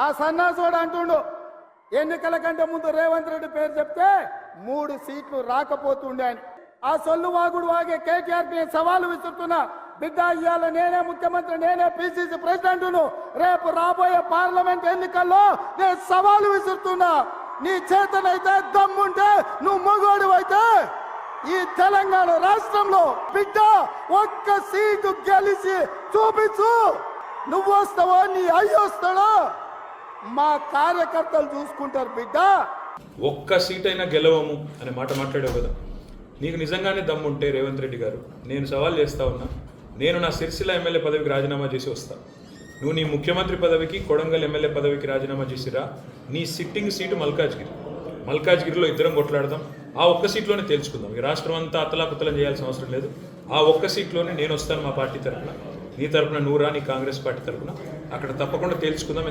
ఆ సన్నాసుడు అంటుండు ఎన్నికల కంటే ముందు రేవంత్ రెడ్డి పేరు చెప్తే 3 సీట్లు రాకపోతుండే అని. ఆ సొల్లు వాగుడు వాగే కేటీఆర్ కి సవాలు విసురుతున్నా, బిడ్డ ఇవాళ నేనే ముఖ్యమంత్రి, నేనే పిసిసి ప్రెసిడెంట్ను, రేపు రాబోయే పార్లమెంట్ ఎన్నికల్లో నేను సవాలు విసురుతున్నా. నీ చేతనైతే దమ్ముంటే నువ్వు మొగోడు అయితే ఈ తెలంగాణ రాష్ట్రంలో బిడ్డ ఒక్క సీటు గెలిచి చూపించు. నువ్వు వస్తావో నీ అయ్యి వస్తాడో మా కార్యకర్తలు చూసుకుంటారు బిడ్డ. ఒక్క సీట్ అయినా గెలవము అనే మాట మాట్లాడావు కదా. నీకు నిజంగానే దమ్ముంటే రేవంత్ రెడ్డి గారు, నేను సవాల్ చేస్తా ఉన్నా, నేను నా సిరిసిల్ల ఎమ్మెల్యే పదవికి రాజీనామా చేసి వస్తా. నువ్వు నీ ముఖ్యమంత్రి పదవికి, కొడంగల్ ఎమ్మెల్యే పదవికి రాజీనామా చేసిరా. నీ సిట్టింగ్ సీటు మల్కాజ్గిరిలో ఇద్దరం కొట్లాడదాం. ఆ ఒక్క సీట్లోనే తేల్చుకుందాం. ఈ రాష్ట్రం అంతా అతలాకుతలం చేయాల్సిన అవసరం లేదు. ఆ ఒక్క సీట్లోనే నేను వస్తాను మా పార్టీ తరఫున, నీ తరఫున నువ్వురా నీ కాంగ్రెస్ పార్టీ తరఫున. అక్కడ తప్పకుండా తేల్చుకుందాం.